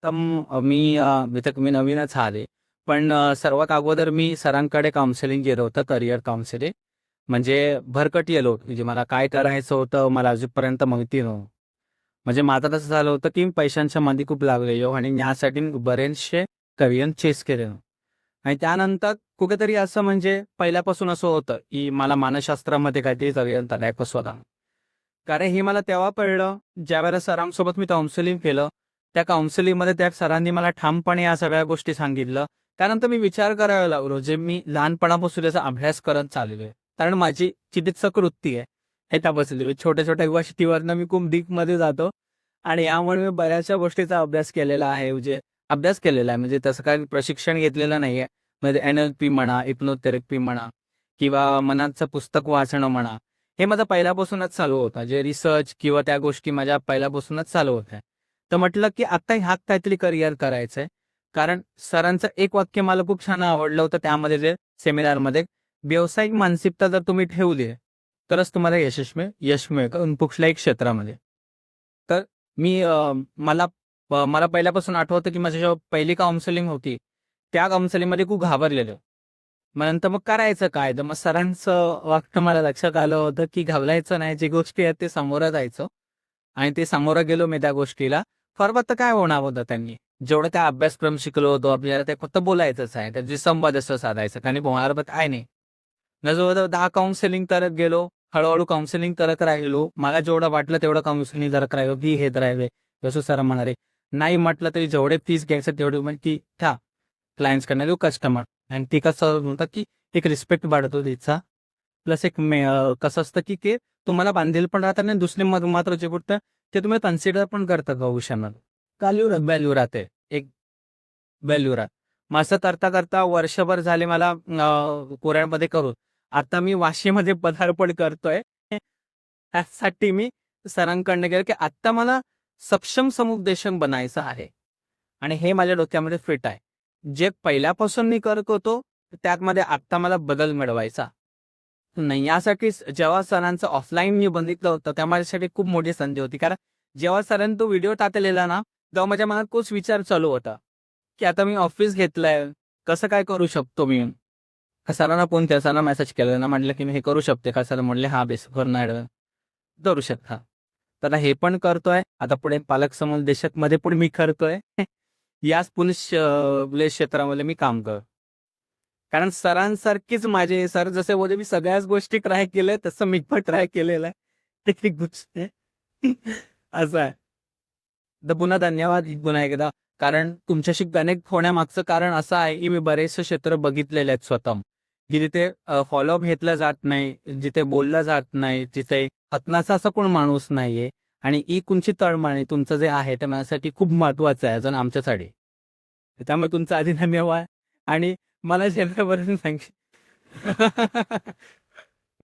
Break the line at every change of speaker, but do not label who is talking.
मी नवीनच आले. पण सर्वात अगोदर मी सरांकडे काउन्सिलिंग गेलो होतं, करिअर काउन्सिलिंग. म्हणजे भरकट गेलो होतो. म्हणजे मला काय करायचं होतं मला अजूनपर्यंत माहिती नव्हतं. म्हणजे माझं कसं झालं होतं की पैशांच्या मध्ये खूप लागलेलो आणि यासाठी बरेचसे करिअर चेस केले. आणि त्यानंतर कुठेतरी असं म्हणजे पहिल्यापासून असं होतं की मला मानसशास्त्रामध्ये काहीतरी करिअर करायचं होतं. कारण हे मला तेव्हा कळलं ज्यावेळेला सरांसोबत मी काउन्सिलिंग केलं. त्या काउन्सिलिंगमध्ये त्या सरांनी मला ठामपणे या सगळ्या गोष्टी सांगितलं. त्यानंतर मी विचार करायला लागलो जे मी लहानपणापासून त्याचा अभ्यास करत चाललोय. कारण माझी चिकित्सक वृत्ती आहे. हे तपासली छोट्या छोट्या गोष्टीवरनं मी खूप डीपमध्ये जातो आणि यामुळे मी बऱ्याचशा गोष्टीचा अभ्यास केलेला आहे. म्हणजे तसं काही प्रशिक्षण घेतलेलं नाहीये. म्हणजे NLP म्हणा, हिप्नोथेरपी म्हणा किंवा मनाचं पुस्तक वाचणं म्हणा. हे माझं पहिल्यापासूनच चालू होतं. जे रिसर्च किंवा त्या गोष्टी माझ्या पहिल्यापासूनच चालू होत्या. तर म्हटलं की आता ह्यात काहीतरी करिअर करायचंय. कारण सरांचं एक वाक्य मला खूप छान आवडलं होतं त्यामध्ये जे सेमिनारमध्ये, "व्यावसायिक मानसिकता जर तुम्ही ठेवली, तरच तुम्हाला यश मिळेल कुठल्याही क्षेत्रामध्ये." तर मी मला पहिल्यापासून आठवतं की माझी जेव्हा पहिली काउन्सिलिंग होती, त्या काउन्सिलिंगमध्ये खूप घाबरलेलो. मग नंतर मग करायचं काय? तर मग सरांचं वाक्य मला लक्षात आलं होतं की घाबरायचं नाही. जी गोष्टी आहेत ते सामोरं जायचं आणि ते सामोरं गेलो मी त्या गोष्टीला. फार तर काय होणार होतं त्यांनी? जेवढं त्या अभ्यासक्रम शिकलो होतो आपल्याला ते फक्त बोलायचंच आहे. त्याची संवाद असं साधायचं आणि होणार पण काय नाही. मी जवळ 10 काउन्सिलिंग करत गेलो. हळू काउन्सिलिंग करत राहिलो. मला जेवढं वाटलं तेवढं काउन्सिलिंग करत राहिलो. फी घेत राहिले. जसं सर म्हणाले, नाही म्हटलं तरी जेवढे फीस घ्यायचं तेवढे म्हणजे की त्या क्लायंट्सकडनं जो कस्टमर आणि ती कसं होतं की एक रिस्पेक्ट वाढतो तिचा. प्लस कसं असतं की ते तुम्हाला बांधील पण राहतात आणि दुसरे मात्र जे गोष्ट ते तुम्ही कन्सिडर पण करता भविष्यामध्ये. व्हॅल्यू राहते. एक व्हॅल्यू राहते. मग असं करता वर्षभर झाले मला कोऱ्यामध्ये करून. आता मी वाशीमध्ये पदार्पण करतोय. त्यासाठी मी सरांकडनं गेलो की आत्ता मला सक्षम समुपदेशक बनायचं आहे. आणि हे माझ्या डोक्यामध्ये फिट आहे. जे पहिल्यापासून मी करत होतो, त्यामध्ये आत्ता मला बदल मिळवायचा. नाही यासाठीच जेव्हा सरांचं ऑफलाईन मी बघितलं होतं, तेव्हा माझ्यासाठी खूप मोठी संधी होती. कारण जेव्हा सरांनी तो व्हिडिओ टाकलेला ना, तेव्हा माझ्या मनात तोच विचार चालू होता, की आता मी ऑफिस घेतलंय, कसं काय करू शकतो मी? सरांना फोन केला, सरांना मेसेज केला ना, म्हटलं की मी हे करू शकते का? सर म्हणले, "हां, बेसिकवर नाही करू शकता." तर हे पण करतोय. आता पुढे पालक समुपदेशकमध्ये पण मी करतोय. याच पोलीस क्षेत्रामध्ये मी काम करतो. कारण सरांसारखीच माझे सर जसे बोलले मी सगळ्याच गोष्टी ट्राय केल्या तसं मी पण ट्राय केलेलं आहे. ते एक गोष्ट आहे. असं आहे. तर पुन्हा धन्यवाद पुन्हा एकदा. कारण तुमच्याशी कनेक्ट होण्यामागचं कारण असं आहे, की मी बरेचसे क्षेत्र बघितलेले आहेत स्वतः. की जिथे फॉलोअप घेतला जात नाही, जिथे बोललं जात नाही, जिथे हसण्याचा असा कोण माणूस नाहीये आणि ही तुमची तळमळ तुमचं जे आहे ते माझ्यासाठी खूप महत्त्वाचं आहे अजून आमच्यासाठी. त्यामुळे तुमचा आधी धन्यवाद आणि मला जेणेकरून सांगशील